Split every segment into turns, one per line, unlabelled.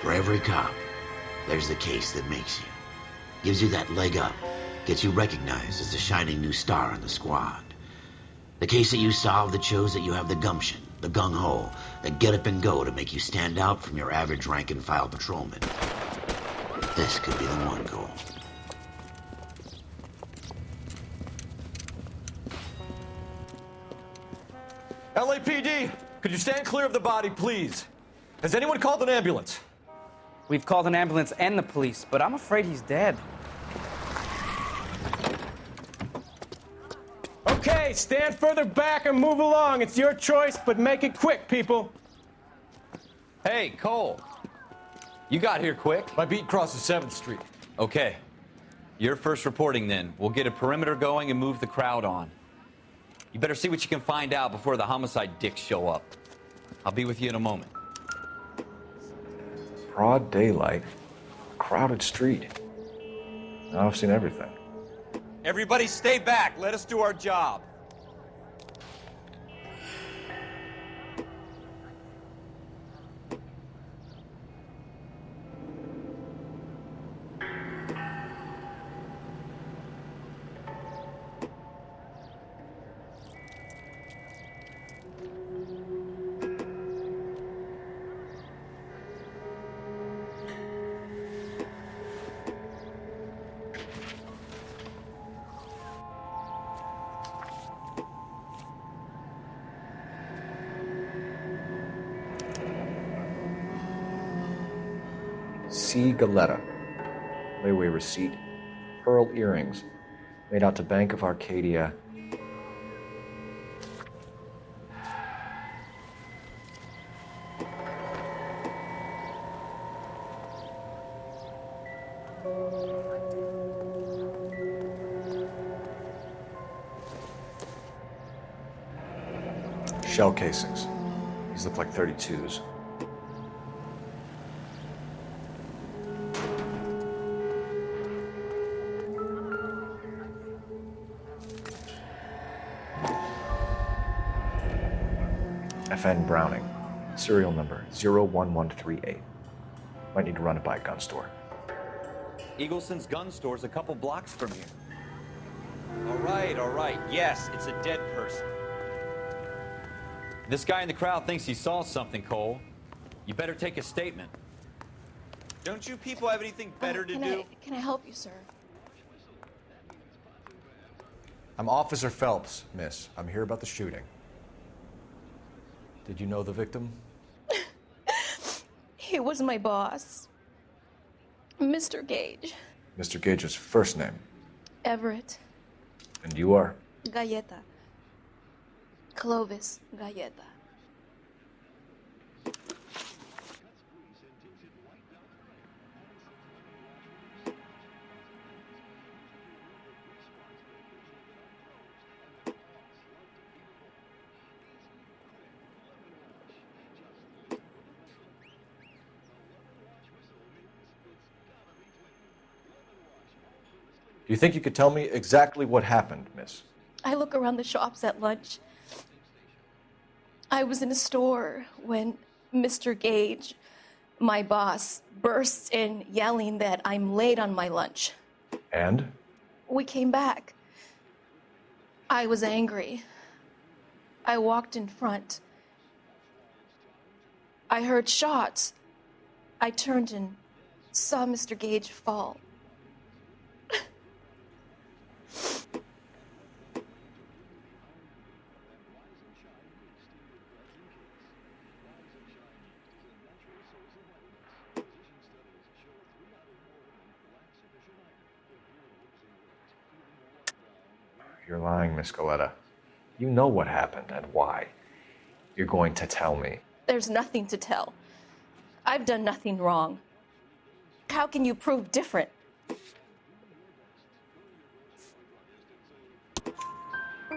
For every cop, there's the case that makes you. Gives you that leg up, gets you recognized as the shining new star in the squad. The case that you solve that shows that you have the gumption, the gung-ho, the get up and go to make you stand out from your average rank-and-file patrolman. This could be the one, Cole.
LAPD, could you stand clear of the body, please? Has anyone called an ambulance?
We've called an ambulance and the police, but I'm afraid he's dead.
Okay, stand further back and move along. It's your choice, but make it quick, people.
Hey, Cole. You got here quick.
My beat crosses 7th Street.
Okay. You're first reporting then. We'll get a perimeter going and move the crowd on. You better see what you can find out before the homicide dicks show up. I'll be with you in a moment.
Broad daylight, crowded street. Now I've seen everything.
Everybody stay back. Let us do our job.
C. Galletta. Layaway receipt. Pearl earrings. Made out to Bank of Arcadia. Shell casings. These look like 32s. FN Browning. Serial number 01138. Might need to run it by a gun store.
Eagleson's gun store's a couple blocks from here. All right. Yes, it's a dead person. This guy in the crowd thinks he saw something, Cole. You better take a statement. Don't you people have anything better to do?
Can I help you, sir?
I'm Officer Phelps, miss. I'm here about the shooting. Did you know the victim?
He was my boss, Mr. Gage.
Mr. Gage's first name.
Everett.
And you are?
Galletta. Clovis Galletta.
Do you think you could tell me exactly what happened, miss?
I look around the shops at lunch. I was in a store when Mr. Gage, my boss, bursts in yelling that I'm late on my lunch.
And?
We came back. I was angry. I walked in front. I heard shots. I turned and saw Mr. Gage fall.
You're lying, Miss Galletta. You know what happened and why. You're going to tell me.
There's nothing to tell. I've done nothing wrong. How can you prove different?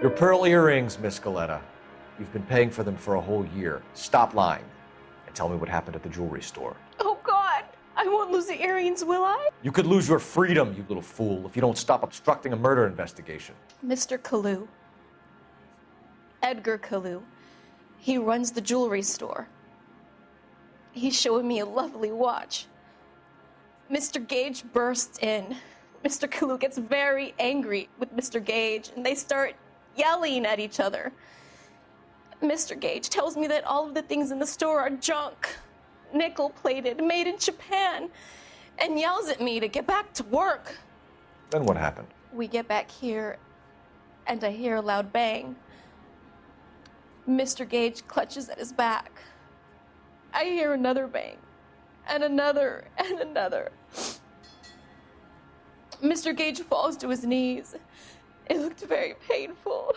Your pearl earrings, Miss Galletta. You've been paying for them for a whole year. Stop lying and tell me what happened at the jewelry store.
Oh, God! I won't lose the earrings, will I?
You could lose your freedom, you little fool, if you don't stop obstructing a murder investigation.
Mr. Kalou. Edgar Kalou. He runs the jewelry store. He's showing me a lovely watch. Mr. Gage bursts in. Mr. Kalou gets very angry with Mr. Gage, and they start yelling at each other. Mr. Gage tells me that all of the things in the store are junk, nickel-plated, made in Japan, and yells at me to get back to work.
Then what happened?
We get back here, and I hear a loud bang. Mr. Gage clutches at his back. I hear another bang, and another, and another. Mr. Gage falls to his knees. It looked very painful.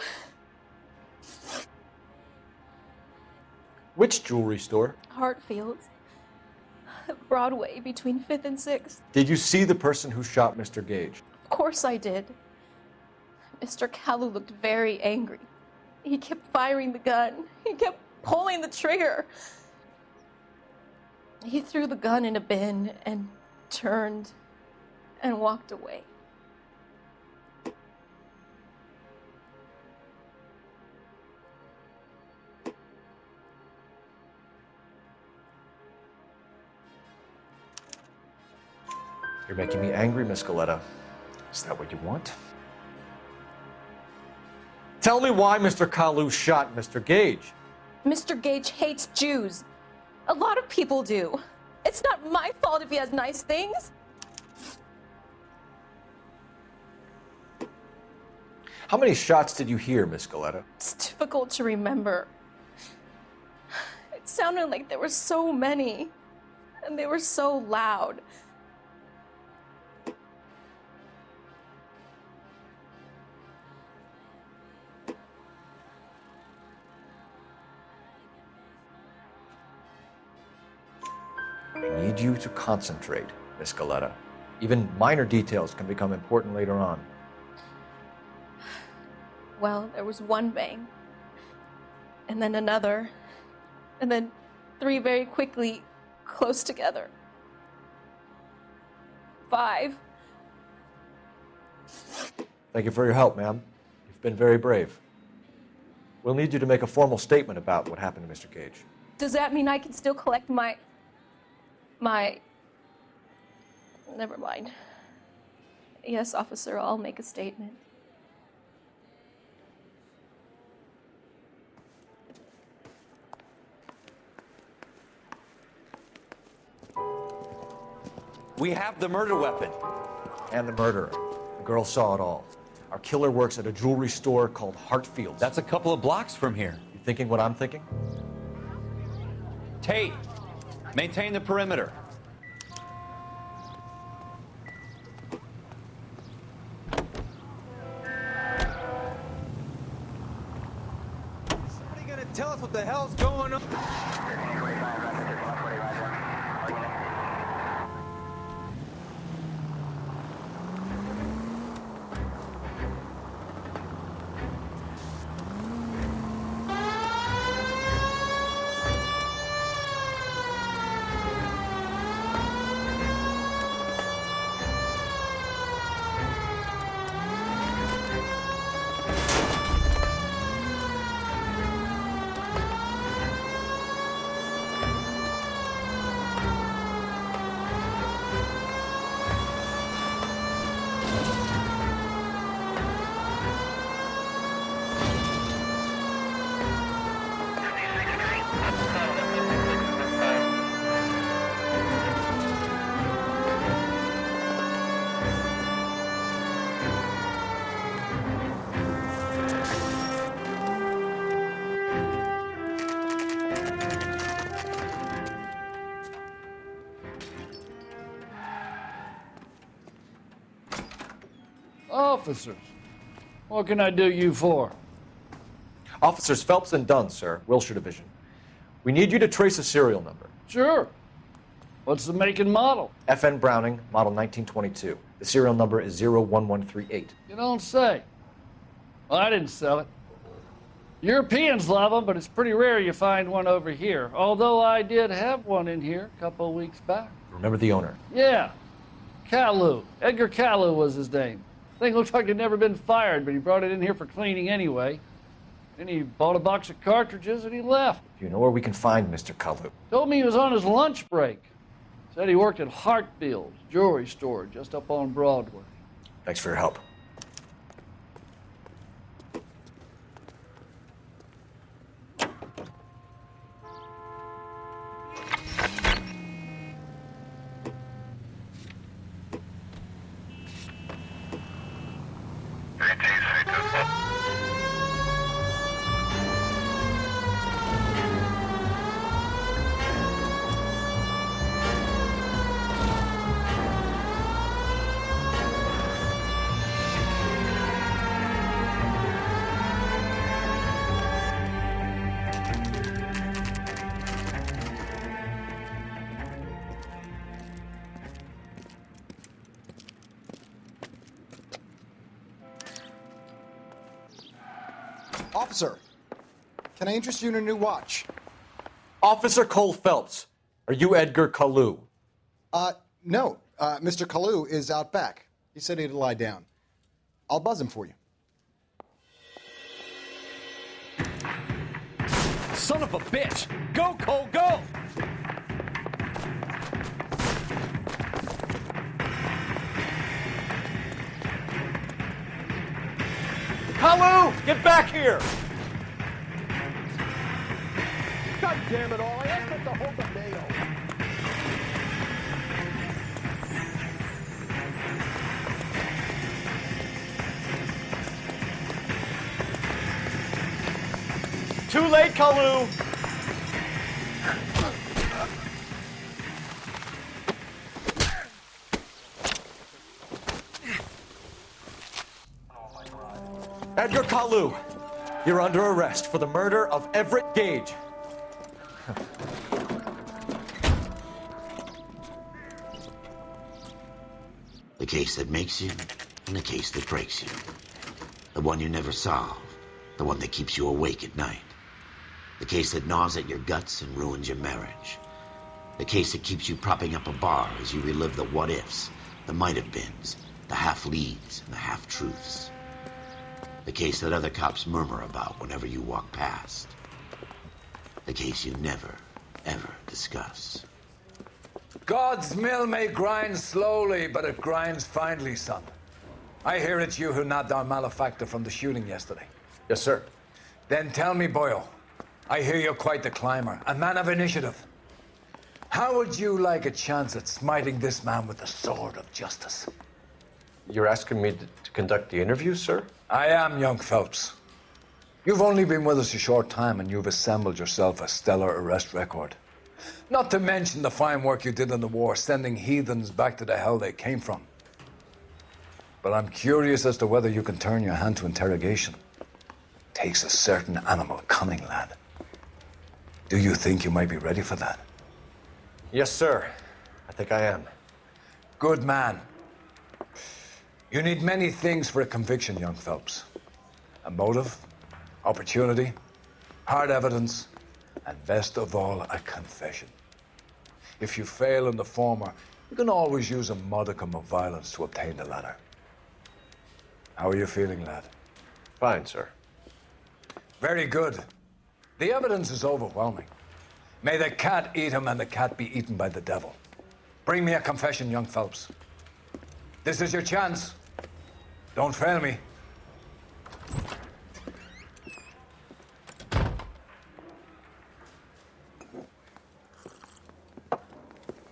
Which jewelry store?
Hartfield. Broadway, between 5th and 6th.
Did you see the person who shot Mr. Gage?
Of course I did. Mr. Kalou looked very angry. He kept firing the gun. He kept pulling the trigger. He threw the gun in a bin and turned and walked away.
You're making me angry, Miss Galletta. Is that what you want? Tell me why Mr. Kalou shot Mr. Gage.
Mr. Gage hates Jews. A lot of people do. It's not my fault if he has nice things.
How many shots did you hear, Miss Galletta?
It's difficult to remember. It sounded like there were so many, and they were so loud.
I need you to concentrate, Miss Galletta. Even minor details can become important later on.
Well, there was one bang, and then another, and then 3 very quickly, close together. 5.
Thank you for your help, ma'am. You've been very brave. We'll need you to make a formal statement about what happened to Mr. Gage.
Does that mean I can still collect my... Never mind. Yes, officer, I'll make a statement.
We have the murder weapon.
And the murderer. The girl saw it all. Our killer works at a jewelry store called Hartfield.
That's a couple of blocks from here.
You thinking what I'm thinking?
Tate, maintain the perimeter.
Somebody gonna tell us what the hell's going on?
Officers, what can I do you for?
Officers Phelps and Dunn, sir, Wilshire Division. We need you to trace a serial number.
Sure. What's the make and model?
FN Browning, model 1922. The serial number is 01138.
You don't say. Well, I didn't sell it. Europeans love them, but it's pretty rare you find one over here. Although I did have one in here a couple of weeks back.
Remember the owner?
Yeah. Kalou. Edgar Kalou was his name. Thing looked like it'd never been fired, but he brought it in here for cleaning anyway. Then he bought a box of cartridges and he left.
Do you know where we can find Mr. Kalou?
Told me he was on his lunch break. Said he worked at Hartfield's jewelry store just up on Broadway.
Thanks for your help.
Officer, can I interest you in a new watch?
Officer Cole Phelps, are you Edgar Kalou?
No. Mr. Kalou is out back. He said he'd lie down. I'll buzz him for you.
Son of a bitch! Go, Cole, go! Kalou, get back here!
God damn it all, I asked them to hold the mail.
Too late, Kalou!
Edgar Kalou, you're under arrest for the murder of Everett Gage.
The case that makes you, and the case that breaks you. The one you never solve, the one that keeps you awake at night. The case that gnaws at your guts and ruins your marriage. The case that keeps you propping up a bar as you relive the what-ifs, the might-have-beens, the half-leads, and the half-truths. The case that other cops murmur about whenever you walk past. The case you never, ever discuss.
God's mill may grind slowly, but it grinds finely, son. I hear it's you who nabbed our malefactor from the shooting yesterday.
Yes, sir.
Then tell me, Boyle, I hear you're quite the climber, a man of initiative. How would you like a chance at smiting this man with the sword of justice?
You're asking me to conduct the interview, sir?
I am, young Phelps. You've only been with us a short time and you've assembled yourself a stellar arrest record. Not to mention the fine work you did in the war, sending heathens back to the hell they came from. But I'm curious as to whether you can turn your hand to interrogation. Takes a certain animal cunning, lad. Do you think you might be ready for that?
Yes, sir. I think I am.
Good man. You need many things for a conviction, young Phelps. A motive, opportunity, hard evidence, and best of all, a confession. If you fail in the former, you can always use a modicum of violence to obtain the latter. How are you feeling, lad?
Fine, sir.
Very good. The evidence is overwhelming. May the cat eat him and the cat be eaten by the devil. Bring me a confession, young Phelps. This is your chance. Don't fail me.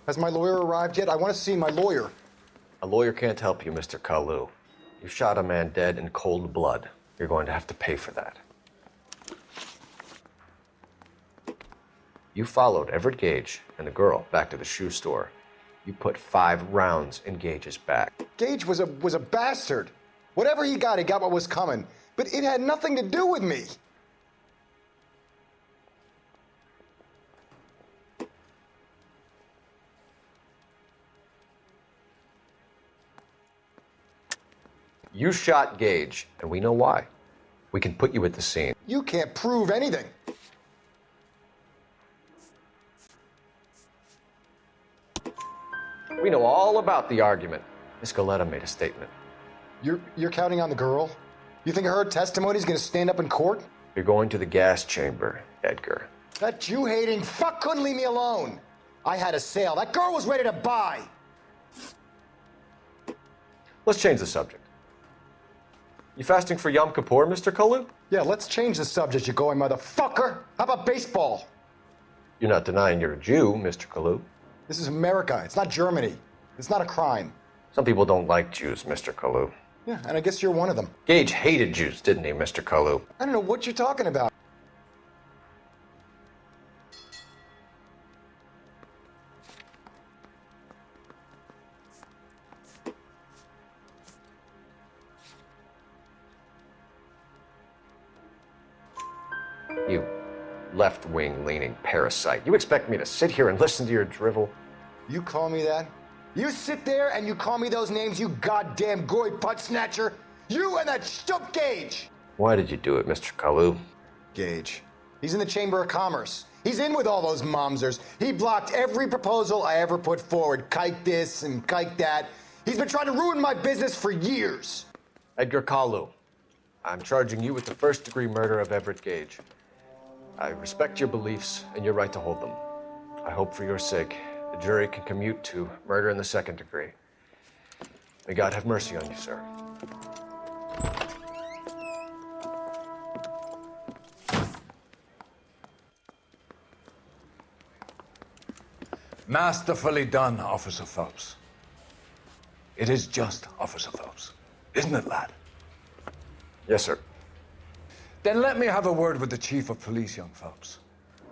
Has my lawyer arrived yet? I want to see my lawyer.
A lawyer can't help you, Mr. Kalou. You shot a man dead in cold blood. You're going to have to pay for that. You followed Everett Gage and the girl back to the shoe store. You put 5 rounds in Gage's back.
Gage was a bastard. Whatever he got what was coming. But it had nothing to do with me.
You shot Gage, and we know why. We can put you at the scene.
You can't prove anything.
We know all about the argument. Miss Galletta made a statement.
You're counting on the girl? You think her testimony is going to stand up in court?
You're going to the gas chamber, Edgar.
That Jew-hating fuck couldn't leave me alone. I had a sale. That girl was ready to buy.
Let's change the subject. You fasting for Yom Kippur, Mr. Kalou?
Yeah, let's change the subject, you going motherfucker. How about baseball?
You're not denying you're a Jew, Mr. Kalou.
This is America. It's not Germany. It's not a crime.
Some people don't like Jews, Mr. Kalou.
Yeah, and I guess you're one of them.
Gage hated Jews, didn't he, Mr. Kalou?
I don't know what you're talking about.
You left-wing leaning parasite. You expect me to sit here and listen to your drivel?
You call me that? You sit there and you call me those names, you goddamn goy putt snatcher? You and that shtup Gage!
Why did you do it, Mr. Kalou?
Gage. He's in the Chamber of Commerce. He's in with all those momsers. He blocked every proposal I ever put forward. Kike this and kike that. He's been trying to ruin my business for years.
Edgar Kalou, I'm charging you with the first-degree murder of Everett Gage. I respect your beliefs and your right to hold them. I hope for your sake the jury can commute to murder in the second degree. May God have mercy on you, sir.
Masterfully done, Officer Phelps. It is just Officer Phelps, isn't it, lad?
Yes, sir.
Then let me have a word with the Chief of Police, young Phelps.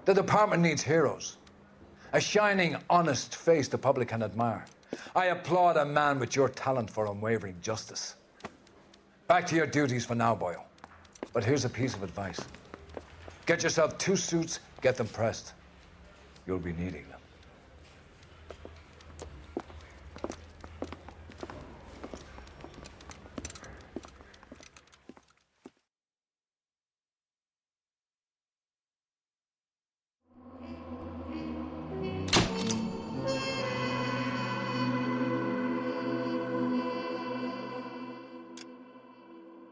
The department needs heroes. A shining, honest face the public can admire. I applaud a man with your talent for unwavering justice. Back to your duties for now, Boyle. But here's a piece of advice. Get yourself 2 suits, get them pressed. You'll be needing them.